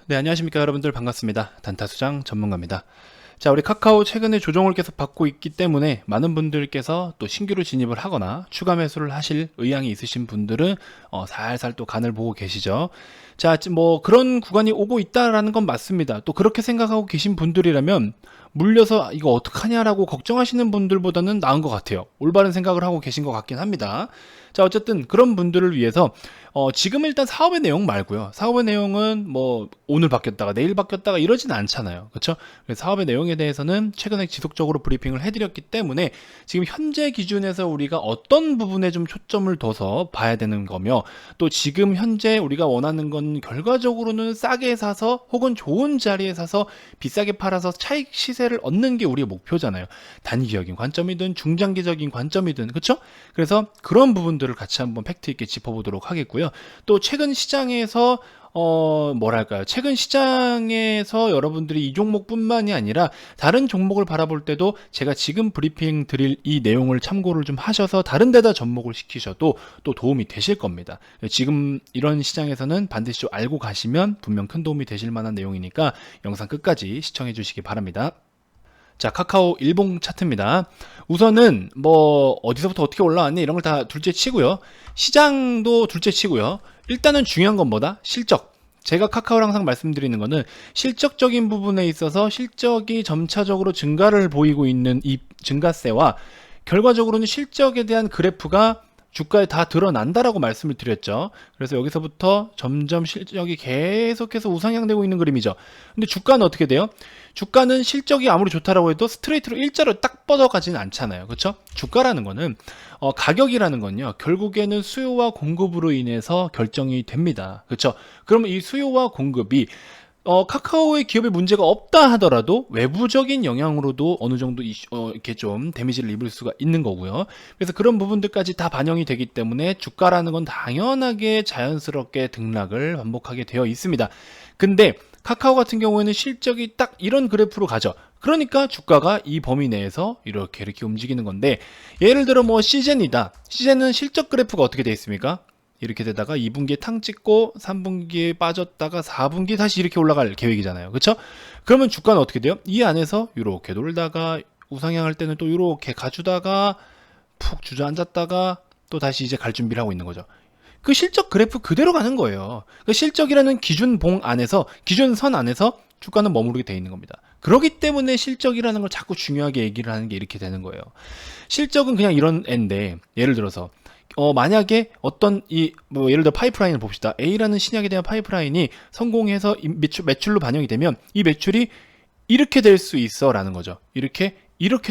네, 안녕하십니까 여러분들, 반갑습니다. 단타수장 전문가입니다. 자, 우리 카카오 최근에 조정을 계속 받고 있기 때문에 많은 분들께서 또 신규로 진입을 하거나 추가 매수를 하실 의향이 있으신 분들은 살살 또 간을 보고 계시죠. 자, 뭐 그런 구간이 오고 있다라는 건 맞습니다. 또 그렇게 생각하고 계신 분들이라면 물려서 이거 어떡하냐라고 걱정하시는 분들보다는 나은 것 같아요. 올바른 생각을 하고 계신 것 같긴 합니다. 자, 어쨌든 그런 분들을 위해서 지금 일단 사업의 내용 말고요. 사업의 내용은 뭐 오늘 바뀌었다가 내일 바뀌었다가 이러진 않잖아요. 그렇죠? 사업의 내용에 대해서는 최근에 지속적으로 브리핑을 해드렸기 때문에 지금 현재 기준에서 우리가 어떤 부분에 좀 초점을 둬서 봐야 되는 거며, 또 지금 현재 우리가 원하는 건 결과적으로는 싸게 사서 혹은 좋은 자리에 사서 비싸게 팔아서 차익 시세를 얻는 게 우리의 목표잖아요. 단기적인 관점이든 중장기적인 관점이든, 그렇죠? 그래서 그런 부분들을 같이 한번 팩트 있게 짚어보도록 하겠고요. 또 최근 시장에서 뭐랄까요, 최근 시장에서 여러분들이 이 종목뿐만이 아니라 다른 종목을 바라볼 때도 제가 지금 브리핑 드릴 이 내용을 참고를 좀 하셔서 다른 데다 접목을 시키셔도 또 도움이 되실 겁니다. 지금 이런 시장에서는 반드시 좀 알고 가시면 분명 큰 도움이 되실 만한 내용이니까 영상 끝까지 시청해 주시기 바랍니다. 자, 카카오 일봉 차트입니다. 우선은 뭐 어디서부터 어떻게 올라왔니 이런 걸 다 둘째 치고요. 시장도 둘째 치고요. 일단은 중요한 건 뭐다? 실적. 제가 카카오랑 항상 말씀드리는 거는 실적적인 부분에 있어서 실적이 점차적으로 증가를 보이고 있는 이 증가세와 결과적으로는 실적에 대한 그래프가 주가에 다 드러난다라고 말씀을 드렸죠. 그래서 여기서부터 점점 실적이 계속해서 우상향되고 있는 그림이죠. 근데 주가는 어떻게 돼요? 주가는 실적이 아무리 좋다라고 해도 스트레이트로 일자로 딱 뻗어가지는 않잖아요. 그렇죠? 주가라는 거는 가격이라는 건요, 결국에는 수요와 공급으로 인해서 결정이 됩니다. 그렇죠? 그러면 이 수요와 공급이 카카오의 기업에 문제가 없다 하더라도 외부적인 영향으로도 어느 정도 이렇게 좀 데미지를 입을 수가 있는 거고요. 그래서 그런 부분들까지 다 반영이 되기 때문에 주가라는 건 당연하게 자연스럽게 등락을 반복하게 되어 있습니다. 근데 카카오 같은 경우에는 실적이 딱 이런 그래프로 가죠. 그러니까 주가가 이 범위 내에서 이렇게 움직이는 건데, 예를 들어 뭐 시젠이다. 시젠은 실적 그래프가 어떻게 되어 있습니까? 이렇게 되다가 2분기에 탕 찍고 3분기에 빠졌다가 4분기에 다시 이렇게 올라갈 계획이잖아요. 그렇죠? 그러면 주가는 어떻게 돼요? 이 안에서 이렇게 돌다가 우상향할 때는 또 이렇게 가주다가 푹 주저앉았다가 또 다시 이제 갈 준비를 하고 있는 거죠. 그 실적 그래프 그대로 가는 거예요. 그 실적이라는 기준봉 안에서, 기준선 안에서 주가는 머무르게 돼 있는 겁니다. 그렇기 때문에 실적이라는 걸 자꾸 중요하게 얘기를 하는 게 이렇게 되는 거예요. 실적은 그냥 이런 애인데, 예를 들어서 만약에 어떤 뭐 예를 들어 파이프라인을 봅시다. A라는 신약에 대한 파이프라인이 성공해서 매출로 반영이 되면 이 매출이 이렇게 될 수 있어 라는 거죠. 이렇게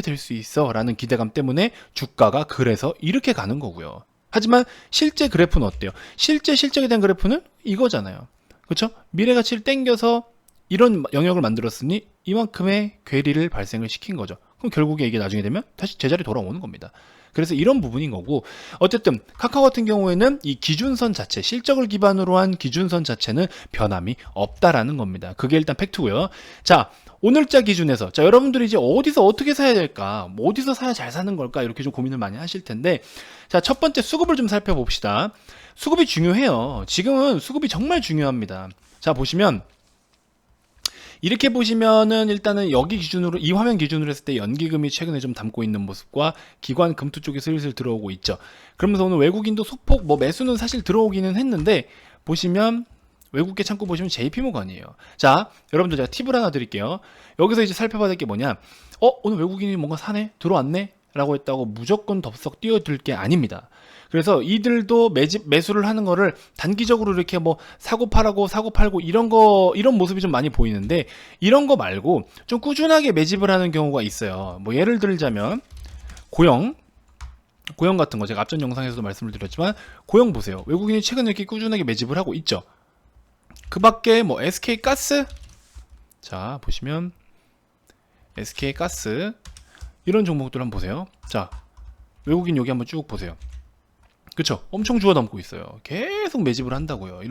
될 수 있어 라는 기대감 때문에 주가가 그래서 이렇게 가는 거고요. 하지만 실제 그래프는 어때요? 실제 실적에 대한 그래프는 이거잖아요. 그렇죠? 미래가치를 땡겨서 이런 영역을 만들었으니 이만큼의 괴리를 발생을 시킨 거죠. 그럼 결국에 이게 나중에 되면 다시 제자리 돌아오는 겁니다. 그래서 이런 부분인 거고, 어쨌든 카카오 같은 경우에는 이 기준선 자체, 실적을 기반으로 한 기준선 자체는 변함이 없다라는 겁니다. 그게 일단 팩트고요. 자, 오늘자 기준에서, 자, 여러분들이 이제 어디서 어떻게 사야 될까, 뭐 어디서 사야 잘 사는 걸까, 이렇게 좀 고민을 많이 하실 텐데, 자, 첫 번째 수급을 좀 살펴봅시다. 수급이 중요해요. 지금은 수급이 정말 중요합니다. 자, 보시면 이렇게 보시면은 일단은 여기 기준으로, 이 화면 기준으로 했을 때 연기금이 최근에 좀 담고 있는 모습과 기관 금투 쪽이 슬슬 들어오고 있죠. 그러면서 오늘 외국인도 소폭 뭐 매수는 사실 들어오기는 했는데, 보시면 외국계 창구 보시면 JP모건이에요. 자, 여러분들 제가 팁을 하나 드릴게요. 여기서 이제 살펴봐야 될 게 뭐냐, 오늘 외국인이 뭔가 사네, 들어왔네 라고 했다고 무조건 덥석 뛰어들 게 아닙니다. 그래서 이들도 매수를 하는 거를 단기적으로 이렇게 뭐 사고 팔고 이런 모습이 좀 많이 보이는데, 이런 거 말고 좀 꾸준하게 매집을 하는 경우가 있어요. 뭐 예를 들자면 고영 같은 거, 제가 앞전 영상에서도 말씀을 드렸지만 고영 보세요. 외국인이 최근에 이렇게 꾸준하게 매집을 하고 있죠. 그 밖에 뭐 SK가스, 자 보시면 SK가스 이런 종목들 한번 보세요. 자, 외국인 여기 한번 쭉 보세요. 그쵸? 엄청 주워 담고 있어요. 계속 매집을 한다고요.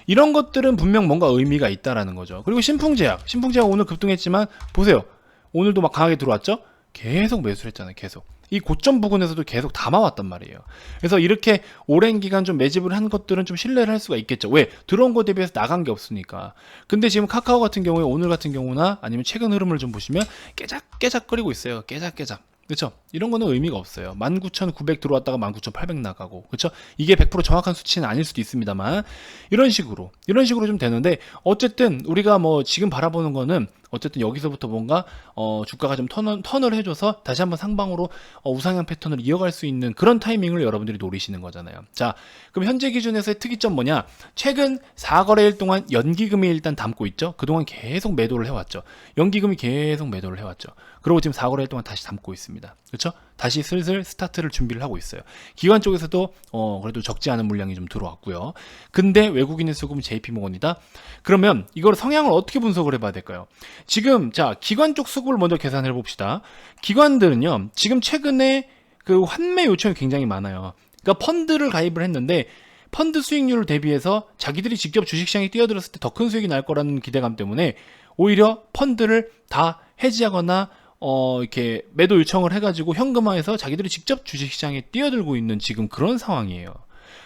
이런 것들은 분명 뭔가 의미가 있다라는 거죠. 그리고 신풍제약 오늘 급등했지만 보세요. 오늘도 막 강하게 들어왔죠? 계속 매수를 했잖아요. 계속. 이 고점 부근에서도 계속 담아왔단 말이에요. 그래서 이렇게 오랜 기간 좀 매집을 한 것들은 좀 신뢰를 할 수가 있겠죠. 왜? 들어온 거 대비해서 나간 게 없으니까. 근데 지금 카카오 같은 경우에 오늘 같은 경우나 아니면 최근 흐름을 좀 보시면 깨작깨작거리고 있어요. 깨작깨작. 그렇죠? 이런 거는 의미가 없어요. 19,900 들어왔다가 19,800 나가고, 그렇죠? 이게 100% 정확한 수치는 아닐 수도 있습니다만 이런 식으로 좀 되는데, 어쨌든 우리가 뭐 지금 바라보는 거는 어쨌든 여기서부터 뭔가 주가가 좀 턴을 해줘서 다시 한번 상방으로 우상향 패턴을 이어갈 수 있는 그런 타이밍을 여러분들이 노리시는 거잖아요. 자, 그럼 현재 기준에서의 특이점 뭐냐? 최근 4거래일 동안 연기금이 일단 담고 있죠. 그동안 계속 매도를 해왔죠. 연기금이 계속 매도를 해왔죠. 그리고 지금 4거래일 동안 다시 담고 있습니다. 그렇죠? 다시 슬슬 스타트를 준비를 하고 있어요. 기관 쪽에서도 그래도 적지 않은 물량이 좀 들어왔고요. 근데 외국인의 수급은 JP모건이다. 그러면 이걸 성향을 어떻게 분석을 해봐야 될까요? 지금 자, 기관 쪽 수급을 먼저 계산해 봅시다. 기관들은요, 지금 최근에 그 환매 요청이 굉장히 많아요. 그러니까 펀드를 가입을 했는데 펀드 수익률을 대비해서 자기들이 직접 주식시장에 뛰어들었을 때 더 큰 수익이 날 거라는 기대감 때문에 오히려 펀드를 다 해지하거나 이렇게 매도 요청을 해가지고 현금화해서 자기들이 직접 주식시장에 뛰어들고 있는 지금 그런 상황이에요.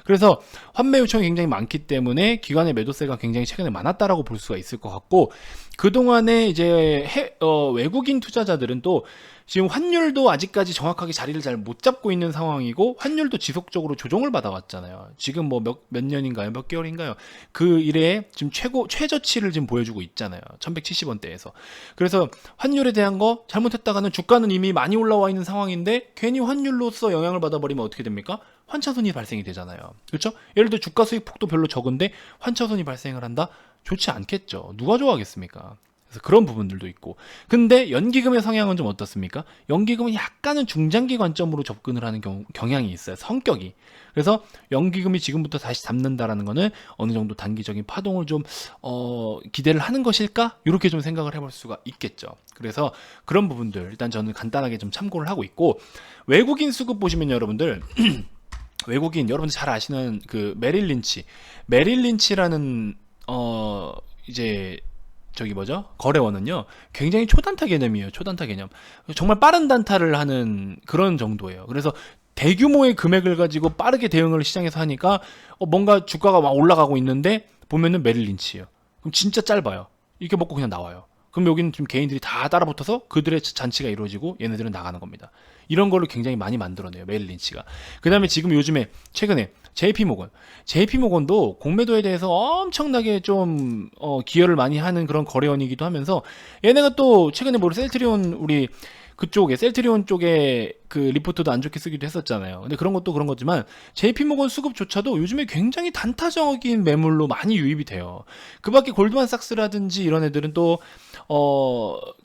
그래서 환매 요청이 굉장히 많기 때문에 기관의 매도세가 굉장히 최근에 많았다라고 볼 수가 있을 것 같고, 그동안에 이제 외국인 투자자들은 또 지금 환율도 아직까지 정확하게 자리를 잘 못 잡고 있는 상황이고, 환율도 지속적으로 조정을 받아왔잖아요. 지금 뭐 몇 년인가요? 몇 개월인가요? 그 이래에 지금 최저치를 지금 보여주고 있잖아요. 1170원대에서. 그래서 환율에 대한 거 잘못했다가는 주가는 이미 많이 올라와 있는 상황인데 괜히 환율로서 영향을 받아버리면 어떻게 됩니까? 환차손이 발생이 되잖아요. 그렇죠? 예를 들어 주가 수익 폭도 별로 적은데 환차손이 발생을 한다? 좋지 않겠죠. 누가 좋아하겠습니까? 그래서 그런 부분들도 있고. 근데 연기금의 성향은 좀 어떻습니까? 연기금은 약간은 중장기 관점으로 접근을 하는 경향이 있어요. 성격이. 그래서 연기금이 지금부터 다시 잡는다라는 거는 어느 정도 단기적인 파동을 좀 기대를 하는 것일까? 이렇게 좀 생각을 해볼 수가 있겠죠. 그래서 그런 부분들 일단 저는 간단하게 좀 참고를 하고 있고, 외국인 수급 보시면 여러분들 외국인 여러분들 잘 아시는 그 메릴 린치라는 이제 저기 뭐죠? 거래원은요, 굉장히 초단타 개념이에요. 초단타 개념. 정말 빠른 단타를 하는 그런 정도예요. 그래서 대규모의 금액을 가지고 빠르게 대응을 시장에서 하니까 뭔가 주가가 막 올라가고 있는데 보면은 메릴 린치예요. 그럼 진짜 짧아요. 이렇게 먹고 그냥 나와요. 그럼 여기는 지금 개인들이 다 따라붙어서 그들의 잔치가 이루어지고 얘네들은 나가는 겁니다. 이런 거를 굉장히 많이 만들어내요, 메릴 린치가. 그 다음에 지금 요즘에 최근에 JP모건도 공매도에 대해서 엄청나게 좀 기여를 많이 하는 그런 거래원이기도 하면서, 얘네가 또 최근에 뭐 셀트리온 우리 그쪽에 셀트리온 쪽에 그 리포트도 안 좋게 쓰기도 했었잖아요. 근데 그런 것도 그런 거지만 JP모건 수급조차도 요즘에 굉장히 단타적인 매물로 많이 유입이 돼요. 그 밖에 골드만삭스라든지 이런 애들은 또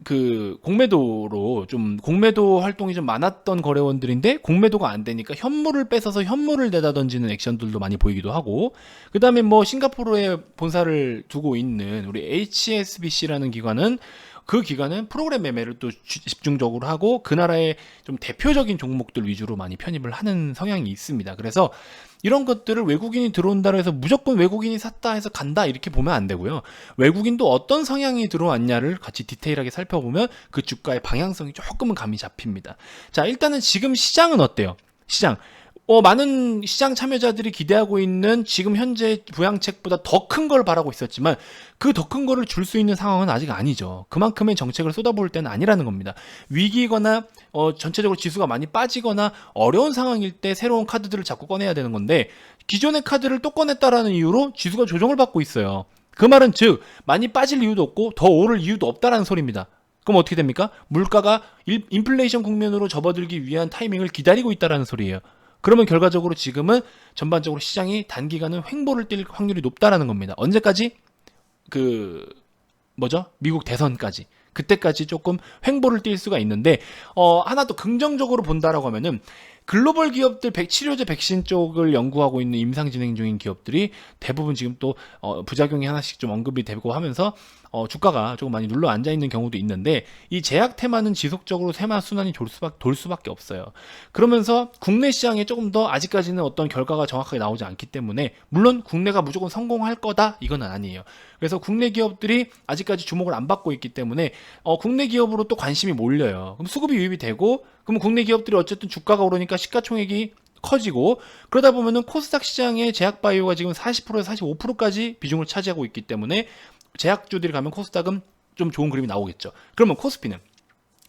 그 공매도로 좀 공매도 활동이 좀 많았던 거래원들인데 공매도가 안 되니까 현물을 뺏어서 현물을 내다 던지는 액션들도 많이 보이기도 하고, 그 다음에 뭐 싱가포르에 본사를 두고 있는 우리 HSBC라는 기관은 그 기간은 프로그램 매매를 또 집중적으로 하고 그 나라의 좀 대표적인 종목들 위주로 많이 편입을 하는 성향이 있습니다. 그래서 이런 것들을 외국인이 들어온다고 해서 무조건 외국인이 샀다 해서 간다 이렇게 보면 안 되고요. 외국인도 어떤 성향이 들어왔냐를 같이 디테일하게 살펴보면 그 주가의 방향성이 조금은 감이 잡힙니다. 자, 일단은 지금 시장은 어때요? 시장. 많은 시장 참여자들이 기대하고 있는 지금 현재 부양책보다 더 큰 걸 바라고 있었지만 그 더 큰 거를 줄 수 있는 상황은 아직 아니죠. 그만큼의 정책을 쏟아부을 때는 아니라는 겁니다. 위기거나 전체적으로 지수가 많이 빠지거나 어려운 상황일 때 새로운 카드들을 자꾸 꺼내야 되는 건데, 기존의 카드를 또 꺼냈다라는 이유로 지수가 조정을 받고 있어요. 그 말은 즉 많이 빠질 이유도 없고 더 오를 이유도 없다라는 소리입니다. 그럼 어떻게 됩니까? 물가가 인플레이션 국면으로 접어들기 위한 타이밍을 기다리고 있다라는 소리예요. 그러면 결과적으로 지금은 전반적으로 시장이 단기간은 횡보를 뛸 확률이 높다라는 겁니다. 언제까지? 미국 대선까지. 그때까지 조금 횡보를 뛸 수가 있는데, 하나 더 긍정적으로 본다라고 하면은 글로벌 기업들 치료제 백신 쪽을 연구하고 있는 임상 진행 중인 기업들이 대부분 지금 또 부작용이 하나씩 좀 언급이 되고 하면서 주가가 조금 많이 눌러 앉아 있는 경우도 있는데, 이 제약 테마는 지속적으로 테마 순환이 돌 수밖에 없어요. 그러면서 국내 시장에 조금 더 아직까지는 어떤 결과가 정확하게 나오지 않기 때문에, 물론 국내가 무조건 성공할 거다 이건 아니에요. 그래서 국내 기업들이 아직까지 주목을 안 받고 있기 때문에 국내 기업으로 또 관심이 몰려요. 그럼 수급이 유입이 되고 그럼 국내 기업들이 어쨌든 주가가 오르니까 시가총액이 커지고, 그러다 보면은 코스닥 시장의 제약바이오가 지금 40%에서 45%까지 비중을 차지하고 있기 때문에 제약주들이 가면 코스닥은 좀 좋은 그림이 나오겠죠. 그러면 코스피는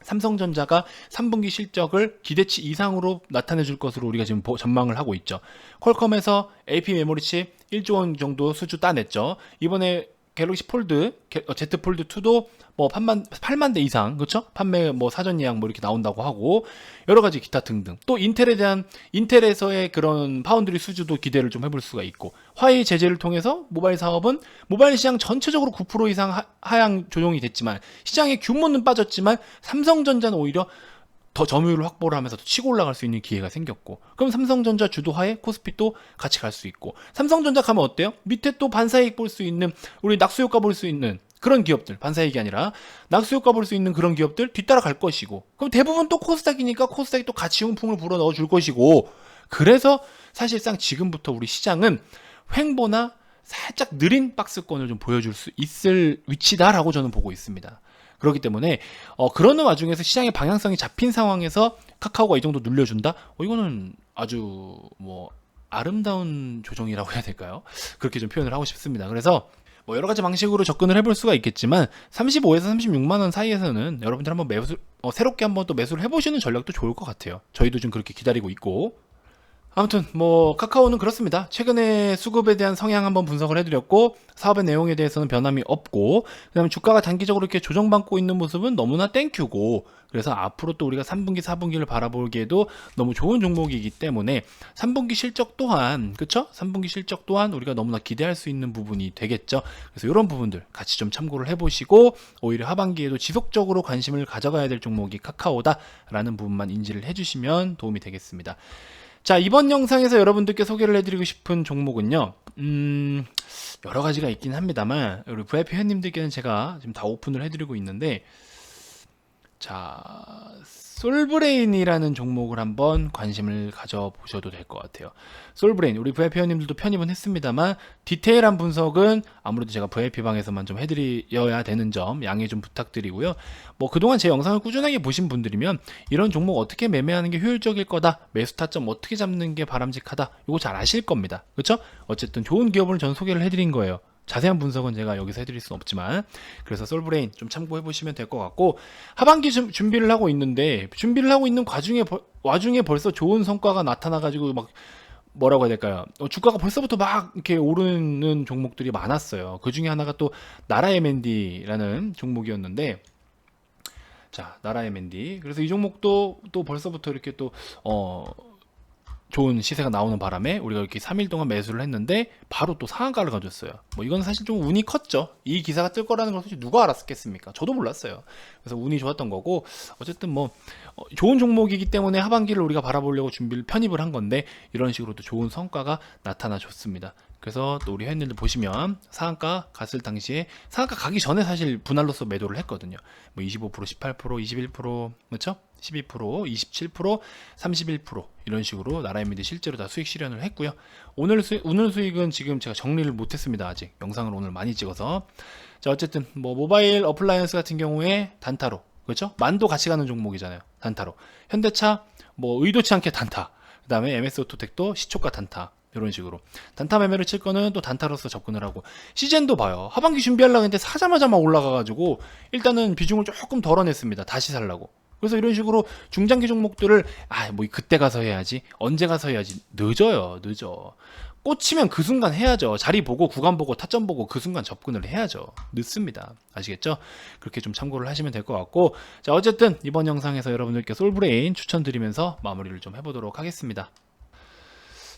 삼성전자가 3분기 실적을 기대치 이상으로 나타내 줄 것으로 우리가 지금 전망을 하고 있죠. 퀄컴에서 AP 메모리칩 1조 원 정도 수주 따냈죠. 이번에 갤럭시 폴드, Z 폴드 2도 뭐 8만 대 이상, 그렇죠? 판매 뭐 사전 예약 뭐 이렇게 나온다고 하고, 여러 가지 기타 등등. 또 인텔에서의 그런 파운드리 수주도 기대를 좀 해볼 수가 있고, 화웨이 제재를 통해서 모바일 사업은 모바일 시장 전체적으로 9% 이상 하향 조정이 됐지만, 시장의 규모는 빠졌지만 삼성전자는 오히려 더 점유율을 확보를 하면서 치고 올라갈 수 있는 기회가 생겼고, 그럼 삼성전자 주도하에 코스피 또 같이 갈 수 있고, 삼성전자 가면 어때요? 밑에 또 반사이익 볼 수 있는, 우리 낙수효과 볼 수 있는 그런 기업들, 반사이익이 아니라 낙수효과 볼 수 있는 그런 기업들 뒤따라 갈 것이고, 그럼 대부분 또 코스닥이니까 코스닥이 또 같이 훈풍을 불어 넣어 줄 것이고, 그래서 사실상 지금부터 우리 시장은 횡보나 살짝 느린 박스권을 좀 보여줄 수 있을 위치다라고 저는 보고 있습니다. 그렇기 때문에 그러는 와중에서 시장의 방향성이 잡힌 상황에서 카카오가 이 정도 눌려준다? 이거는 아주 뭐 아름다운 조정이라고 해야 될까요? 그렇게 좀 표현을 하고 싶습니다. 그래서 뭐 여러 가지 방식으로 접근을 해볼 수가 있겠지만 35에서 36만 원 사이에서는 여러분들 한번 새롭게 한번 또 매수를 해보시는 전략도 좋을 것 같아요. 저희도 좀 그렇게 기다리고 있고. 아무튼 뭐 카카오는 그렇습니다. 최근에 수급에 대한 성향 한번 분석을 해드렸고, 사업의 내용에 대해서는 변함이 없고, 그 다음에 주가가 단기적으로 이렇게 조정받고 있는 모습은 너무나 땡큐고, 그래서 앞으로 또 우리가 3분기 4분기를 바라보기에도 너무 좋은 종목이기 때문에 3분기 실적 또한, 그쵸? 3분기 실적 또한 우리가 너무나 기대할 수 있는 부분이 되겠죠. 그래서 이런 부분들 같이 좀 참고를 해보시고, 오히려 하반기에도 지속적으로 관심을 가져가야 될 종목이 카카오다 라는 부분만 인지를 해주시면 도움이 되겠습니다. 자, 이번 영상에서 여러분들께 소개를 해드리고 싶은 종목은요, 여러 가지가 있긴 합니다만, 우리 VIP 회원님들께는 제가 지금 다 오픈을 해드리고 있는데, 자, 솔브레인이라는 종목을 한번 관심을 가져보셔도 될 것 같아요. 솔브레인, 우리 VIP 회원님들도 편입은 했습니다만, 디테일한 분석은 아무래도 제가 VIP 방에서만 좀 해드려야 되는 점 양해 좀 부탁드리고요. 뭐 그동안 제 영상을 꾸준하게 보신 분들이면 이런 종목 어떻게 매매하는 게 효율적일 거다, 매수 타점 어떻게 잡는 게 바람직하다, 이거 잘 아실 겁니다. 그렇죠? 어쨌든 좋은 기업을 전 소개를 해드린 거예요. 자세한 분석은 제가 여기서 해드릴 수는 없지만, 그래서 솔브레인 좀 참고해 보시면 될 것 같고, 하반기 준비를 하고 있는데, 준비를 하고 있는 와중에 벌써 좋은 성과가 나타나가지고 막 뭐라고 해야 될까요? 주가가 벌써부터 막 이렇게 오르는 종목들이 많았어요. 그 중에 하나가 또 나라MND라는 종목이었는데, 자, 나라MND. 그래서 이 종목도 또 벌써부터 이렇게 또 좋은 시세가 나오는 바람에 우리가 이렇게 3일 동안 매수를 했는데 바로 또 상한가를 가졌어요. 뭐 이건 사실 좀 운이 컸죠. 이 기사가 뜰 거라는 걸 솔직히 누가 알았겠습니까? 저도 몰랐어요. 그래서 운이 좋았던 거고, 어쨌든 뭐 좋은 종목이기 때문에 하반기를 우리가 바라보려고 편입을 한 건데, 이런 식으로 또 좋은 성과가 나타나 줬습니다. 그래서 또 우리 회원님들 보시면 상한가 갔을 당시에, 상한가 가기 전에 사실 분할로서 매도를 했거든요. 뭐 25%, 18%, 21%, 그렇죠? 12%, 27%, 31% 이런 식으로 나라MND 실제로 다 수익 실현을 했고요. 오늘 수익은 지금 제가 정리를 못했습니다. 아직 영상을 오늘 많이 찍어서. 자, 어쨌든 뭐 모바일 어플라이언스 같은 경우에 단타로, 그렇죠? 만도 같이 가는 종목이잖아요. 단타로. 현대차 뭐 의도치 않게 단타. 그 다음에 MS오토텍도 시초가 단타. 이런 식으로 단타 매매를 칠 거는 또 단타로서 접근을 하고, 시젠도 봐요. 하반기 준비하려고 했는데 사자마자 막 올라가가지고 일단은 비중을 조금 덜어냈습니다. 다시 살라고. 그래서 이런 식으로 중장기 종목들을 뭐 그때 가서 해야지, 언제 가서 해야지, 늦어요. 꽂히면 그 순간 해야죠. 자리 보고 구간 보고 타점 보고 그 순간 접근을 해야죠. 늦습니다. 아시겠죠? 그렇게 좀 참고를 하시면 될 것 같고, 자, 어쨌든 이번 영상에서 여러분들께 솔브레인 추천드리면서 마무리를 좀 해보도록 하겠습니다.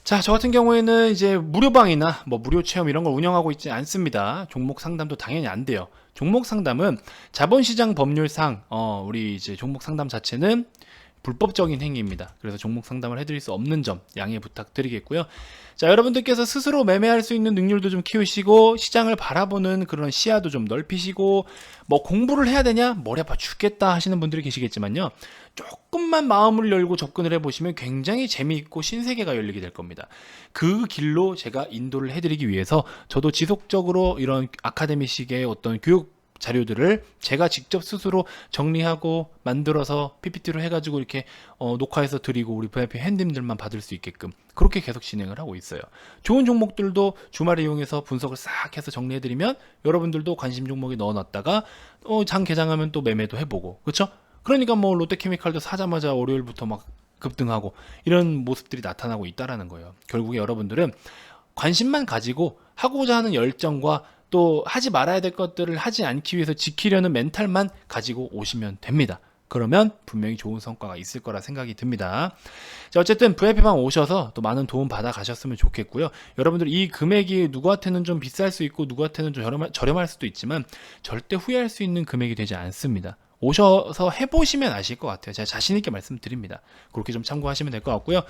자, 저 같은 경우에는 이제 무료방이나 뭐 무료 체험 이런 걸 운영하고 있지 않습니다. 종목 상담도 당연히 안 돼요. 종목 상담은 자본시장 법률상 우리 이제 종목 상담 자체는 불법적인 행위입니다. 그래서 종목 상담을 해드릴 수 없는 점 양해 부탁드리겠고요. 자, 여러분들께서 스스로 매매할 수 있는 능률도 좀 키우시고, 시장을 바라보는 그런 시야도 좀 넓히시고, 뭐 공부를 해야 되냐, 머리 아파 죽겠다 하시는 분들이 계시겠지만요, 조금만 마음을 열고 접근을 해보시면 굉장히 재미있고 신세계가 열리게 될 겁니다. 그 길로 제가 인도를 해드리기 위해서 저도 지속적으로 이런 아카데미식의 어떤 교육 자료들을 제가 직접 스스로 정리하고 만들어서 PPT로 해가지고 이렇게 녹화해서 드리고 우리 VIP 핸님들만 받을 수 있게끔 그렇게 계속 진행을 하고 있어요. 좋은 종목들도 주말에 이용해서 분석을 싹 해서 정리해드리면 여러분들도 관심 종목에 넣어놨다가 장 개장하면 또 매매도 해보고, 그렇죠? 그러니까 뭐 롯데케미칼도 사자마자 월요일부터 막 급등하고 이런 모습들이 나타나고 있다라는 거예요. 결국에 여러분들은 관심만 가지고 하고자 하는 열정과 또 하지 말아야 될 것들을 하지 않기 위해서 지키려는 멘탈만 가지고 오시면 됩니다. 그러면 분명히 좋은 성과가 있을 거라 생각이 듭니다. 자, 어쨌든 VIP방 오셔서 또 많은 도움 받아 가셨으면 좋겠고요. 여러분들 이 금액이 누구한테는 좀 비쌀 수 있고 누구한테는 좀 저렴할 수도 있지만 절대 후회할 수 있는 금액이 되지 않습니다. 오셔서 해보시면 아실 것 같아요. 제가 자신있게 말씀드립니다. 그렇게 좀 참고하시면 될 것 같고요.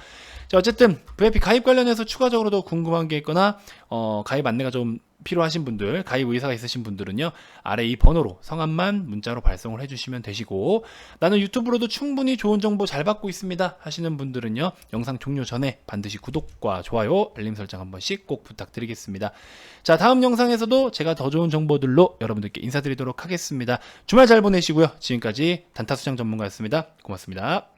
자, 어쨌든 VIP 가입 관련해서 추가적으로도 궁금한 게 있거나 가입 안내가 좀 필요하신 분들, 가입 의사가 있으신 분들은요, 아래 이 번호로 성함만 문자로 발송을 해주시면 되시고, 나는 유튜브로도 충분히 좋은 정보 잘 받고 있습니다 하시는 분들은요, 영상 종료 전에 반드시 구독과 좋아요, 알림 설정 한 번씩 꼭 부탁드리겠습니다. 자, 다음 영상에서도 제가 더 좋은 정보들로 여러분들께 인사드리도록 하겠습니다. 주말 잘 보내시고요. 지금까지 단타수장 전문가였습니다. 고맙습니다.